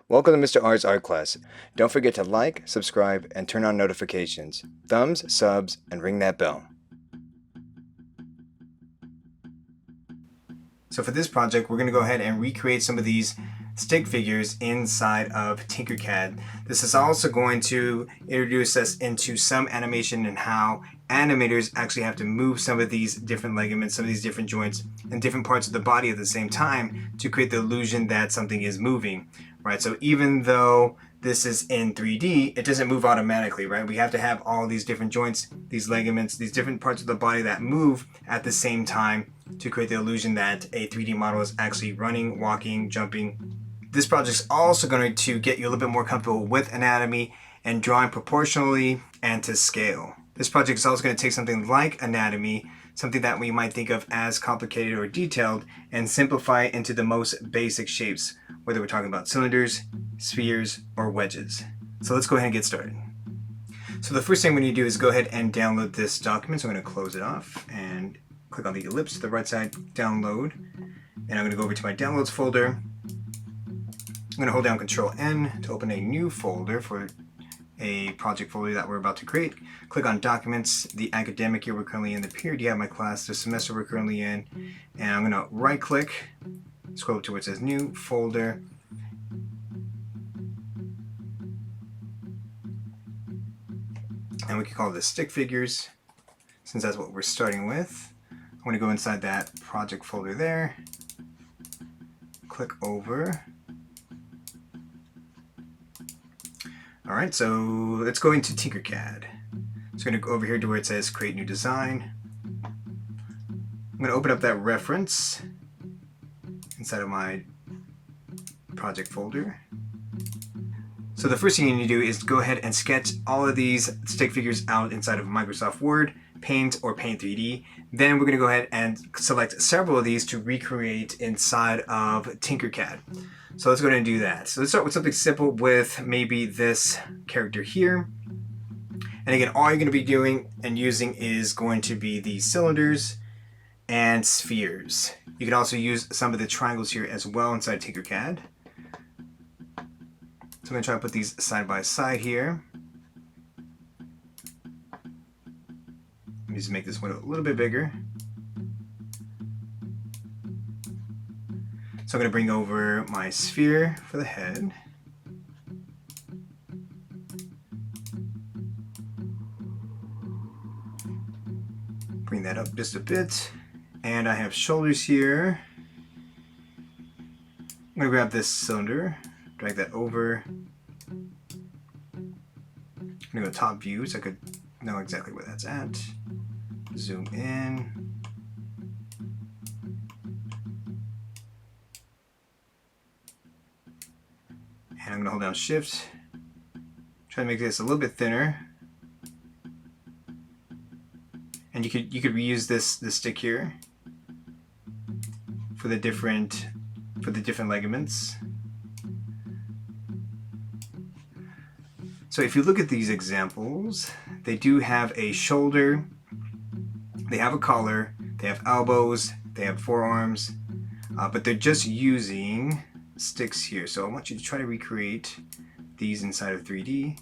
Welcome to Mr. R's art class. Don't forget to like, subscribe, and turn on notifications. Thumbs, subs, and ring that bell. So for this project, we're going to go ahead and recreate some of these stick figures inside of Tinkercad. This is also going to introduce us into some animation and how animators actually have to move some of these different ligaments, some of these different joints, and different parts of the body at the same time to create the illusion that something is moving, right? So even though this is in 3D, it doesn't move automatically, right? We have to have all these different joints, these ligaments, these different parts of the body that move at the same time to create the illusion that a 3D model is actually running, walking, jumping. This project is also going to get you a little bit more comfortable with anatomy and drawing proportionally and to scale. This project is also going to take something like anatomy, something that we might think of as complicated or detailed, and simplify it into the most basic shapes, whether we're talking about cylinders, spheres, or wedges. So let's go ahead and get started. So the first thing we need to do is go ahead and download this document. So I'm going to close it off and click on the ellipse to the right side, download, and I'm going to go over to my downloads folder. I'm going to hold down Control N to open a new folder for a project folder that we're about to create. Click on Documents, the academic year we're currently in, the period you have my class, the semester we're currently in, and I'm going to right click, scroll to where it says New Folder, and we can call this Stick Figures, since that's what we're starting with. I'm going to go inside that project folder there, click over. Alright, so let's go into Tinkercad. So I'm going to go over here to where it says Create New Design. I'm going to open up that reference inside of my project folder. So the first thing you need to do is go ahead and sketch all of these stick figures out inside of Microsoft Word, Paint, or Paint 3D. Then we're going to go ahead and select several of these to recreate inside of Tinkercad. So let's go ahead and do that. So let's start with something simple with maybe this character here. And again, all you're going to be doing and using is going to be the cylinders and spheres. You can also use some of the triangles here as well inside Tinkercad. So I'm going to try to put these side by side here. Let me just make this window a little bit bigger. So I'm going to bring over my sphere for the head. Bring that up just a bit. And I have shoulders here. I'm going to grab this cylinder, drag that over. I'm going to go top view so I could know exactly where that's at. Zoom in. And I'm going to hold down Shift, try to make this a little bit thinner. And you could reuse this stick here for the different ligaments. So if you look at these examples, they do have a shoulder, they have a collar, they have elbows, they have forearms, but they're just using sticks here. So I want you to try to recreate these inside of 3D.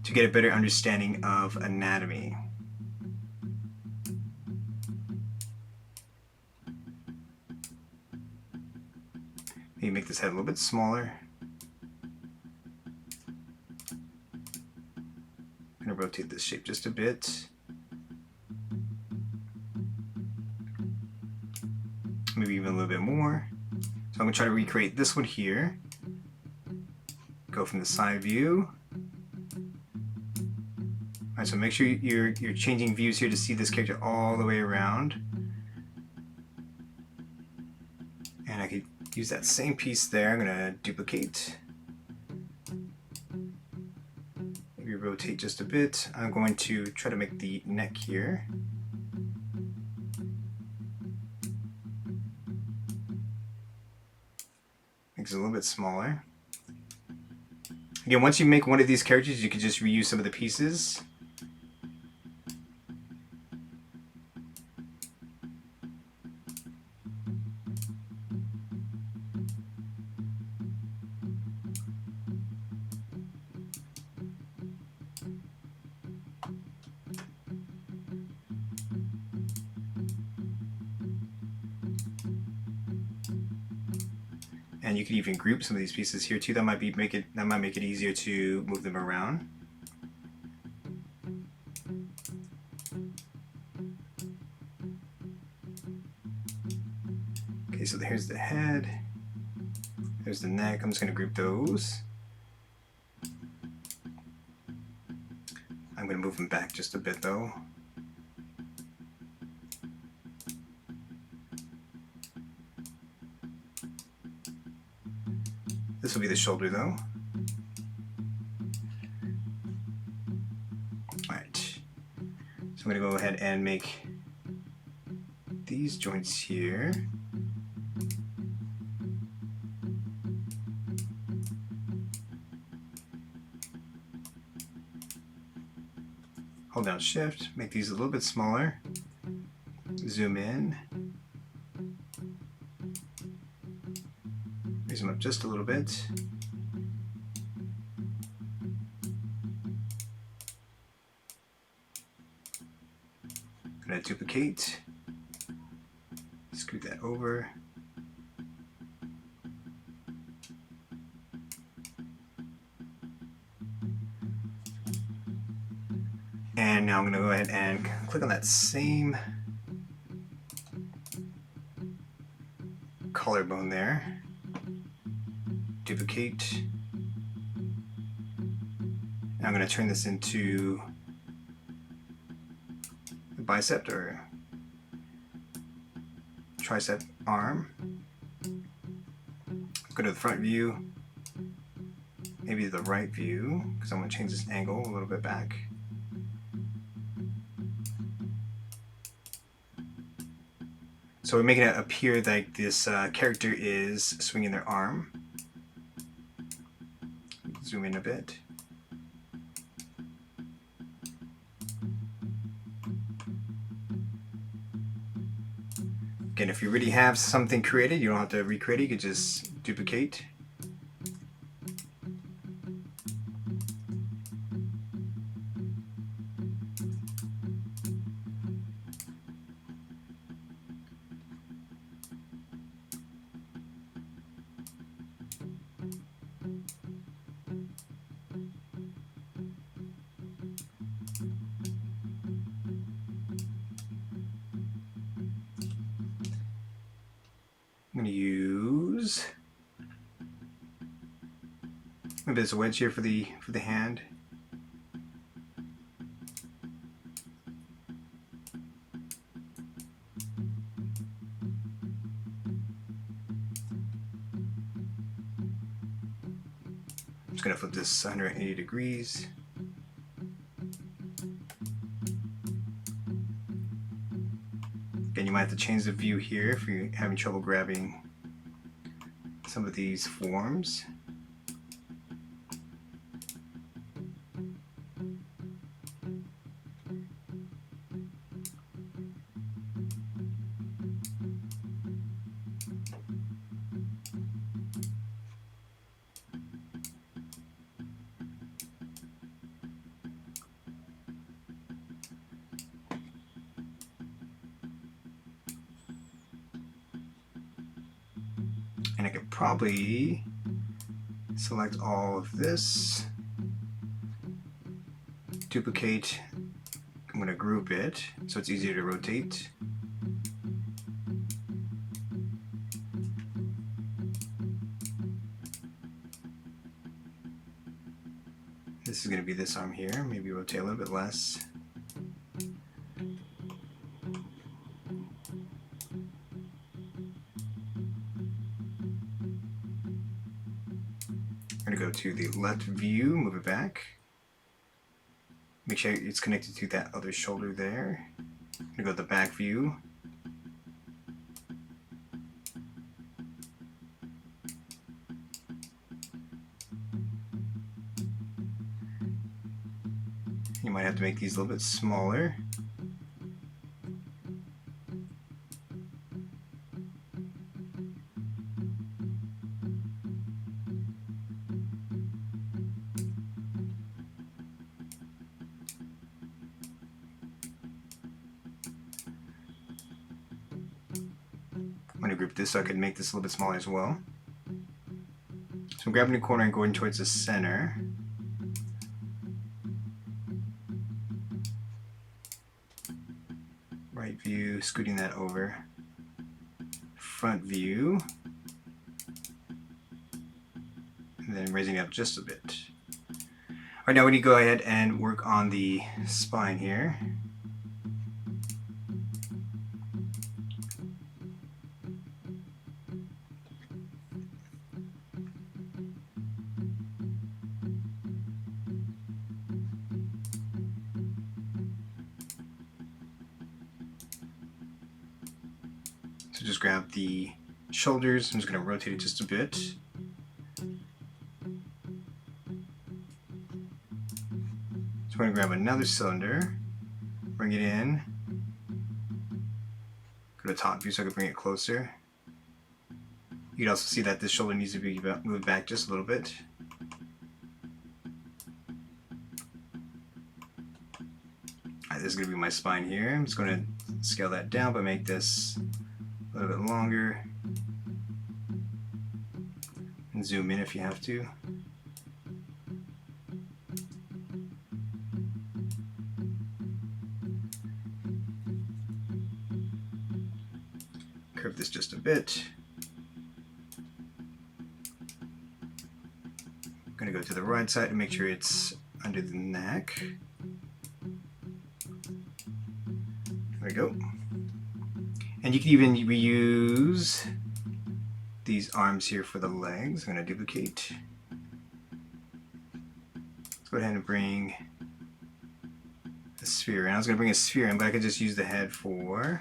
To get a better understanding of anatomy. Maybe make this head a little bit smaller. I'm going to rotate this shape just a bit. Maybe even a little bit more. So I'm going to try to recreate this one here. Go from the side view. Alright, so make sure you're changing views here to see this character all the way around. And I could use that same piece there. I'm going to duplicate. Maybe rotate just a bit. I'm going to try to make the neck here. Makes it a little bit smaller. Again, once you make one of these characters, you can just reuse some of the pieces. And you could even group some of these pieces here too. That might make it easier to move them around. Okay, so here's the head. There's the neck. I'm just going to group those. I'm going to move them back just a bit though. This will be the shoulder though. Alright. So I'm going to go ahead and make these joints here. Hold down Shift, make these a little bit smaller. Zoom in. Raise them up just a little bit. I'm going to duplicate. Scoot that over. And now I'm going to go ahead and click on that same collarbone there. Duplicate. Now I'm going to turn this into a bicep or tricep arm. Go to the front view, maybe the right view, because I'm going to change this angle a little bit back. So we're making it appear like this character is swinging their arm. Zoom in a bit. Again, if you already have something created, you don't have to recreate it, you can just duplicate. I'm going to use maybe there's a wedge here for the hand. I'm just going to flip this 180 degrees. Again, you might have to change the view here if you're having trouble grabbing some of these forms. And I could probably select all of this, duplicate. I'm going to group it so it's easier to rotate. This is going to be this arm here, maybe rotate a little bit less. I'm going to go to the left view, move it back. Make sure it's connected to that other shoulder there. I'm going to go to the back view. You might have to make these a little bit smaller. I'm going to group this so I can make this a little bit smaller as well. I'm grabbing the corner and going towards the center. Right view, scooting that over. Front view. And then raising it up just a bit. Alright, now we need to go ahead and work on the spine here. So just grab the shoulders. I'm just going to rotate it just a bit. So I'm going to grab another cylinder, bring it in, go to top view so I can bring it closer. You can also see that this shoulder needs to be moved back just a little bit. Alright, this is going to be my spine here. I'm just going to scale that down, but make this a little bit longer. And zoom in if you have to. Curve this just a bit. I'm going to go to the right side and make sure it's under the neck. There we go. And you can even reuse these arms here for the legs. I'm going to duplicate. Let's go ahead and bring a sphere. And I was going to bring a sphere in, but I could just use the head for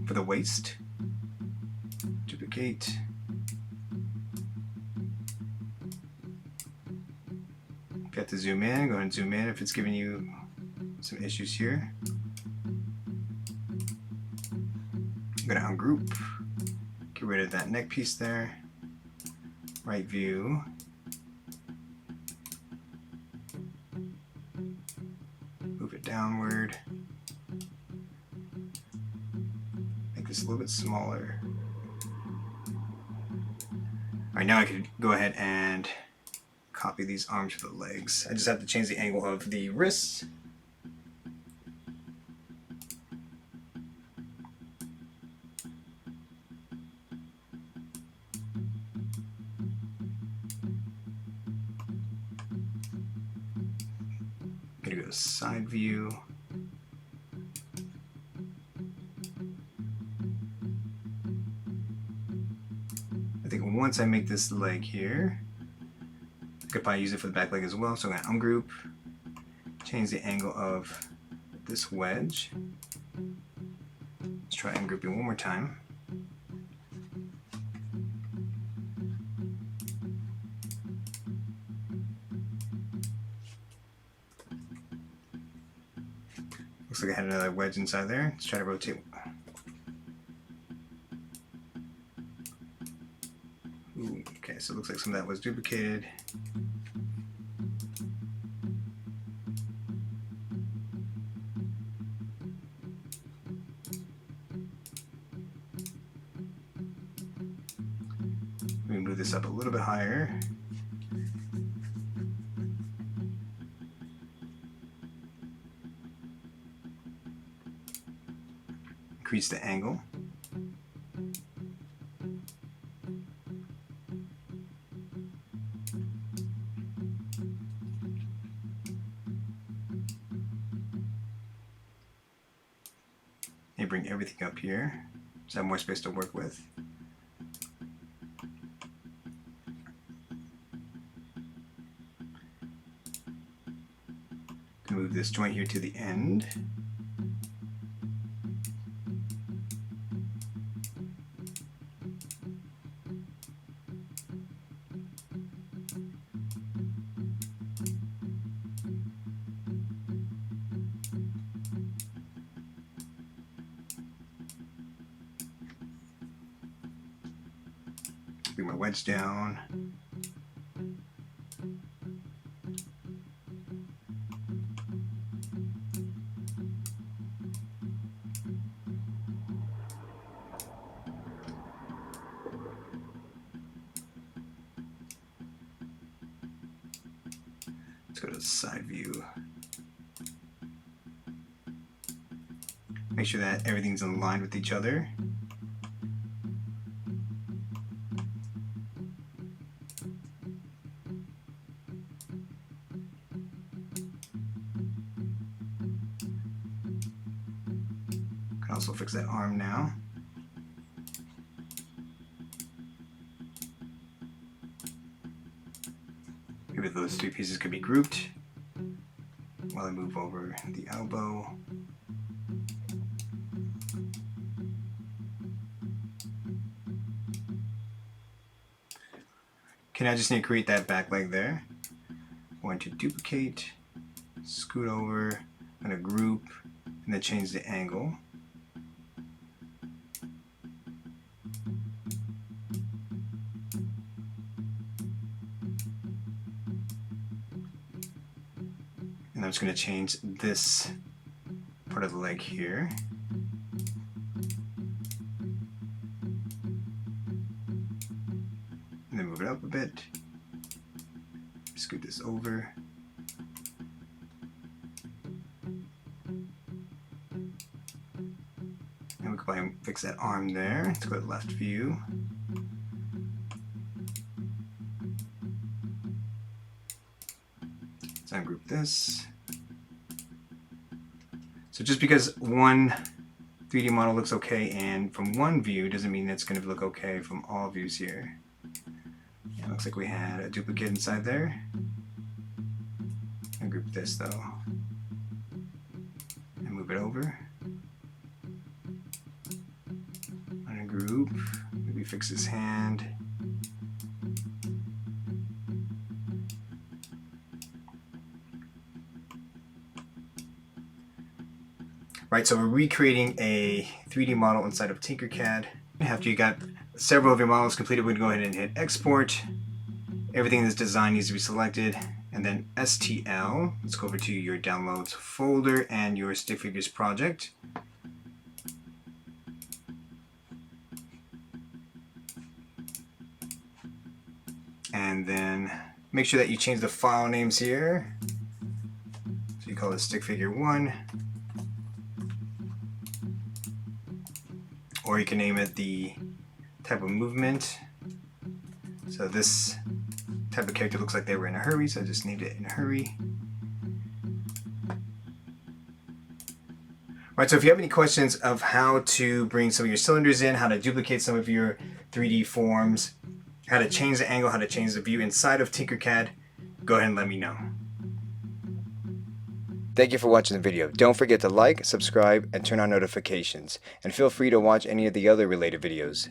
the waist. Duplicate. If you have to zoom in, go ahead and zoom in if it's giving you some issues here. I'm going to ungroup. Get rid of that neck piece there. Right view. Move it downward. Make this a little bit smaller. Alright, now I can go ahead and copy these arms for the legs. I just have to change the angle of the wrists. I'm gonna go to side view. I think once I make this leg here, I could probably use it for the back leg as well. So I'm going to ungroup, change the angle of this wedge. Let's try ungrouping one more time. Looks like I had another wedge inside there. Let's try to rotate. Ooh, okay, so it looks like some of that was duplicated. Let me move this up a little bit higher. Increase the angle. And bring everything up here so I have more space to work with. Move this joint here to the end. Bring my wedge down. Let's go to side view. Make sure that everything's aligned with each other. Can also fix that arm now. Maybe those three pieces could be grouped while I move over the elbow. Okay, I just need to create that back leg there. I'm going to duplicate, scoot over, I'm going to group, and then change the angle. And I'm just going to change this part of the leg here. And then move it up a bit. Scoot this over. And we can probably fix that arm there. Let's go to left view. Let's ungroup this. So just because one 3D model looks okay and from one view doesn't mean it's going to look okay from all views here. Yeah, looks like we had a duplicate inside there. Ungroup this though. And move it over. Ungroup. Maybe fix his hand. Right, so we're recreating a 3D model inside of Tinkercad. After you got several of your models completed, we're going to go ahead and hit export. Everything in this design needs to be selected. And then STL, let's go over to your downloads folder and your stick figures project. And then make sure that you change the file names here. So you call it stick figure 1. Or you can name it the type of movement. So this type of character looks like they were in a hurry, so I just named it in a hurry. Right, so if you have any questions of how to bring some of your cylinders in, how to duplicate some of your 3D forms, how to change the angle, how to change the view inside of Tinkercad, go ahead and let me know. Thank you for watching the video. Don't forget to like, subscribe, and turn on notifications. And feel free to watch any of the other related videos.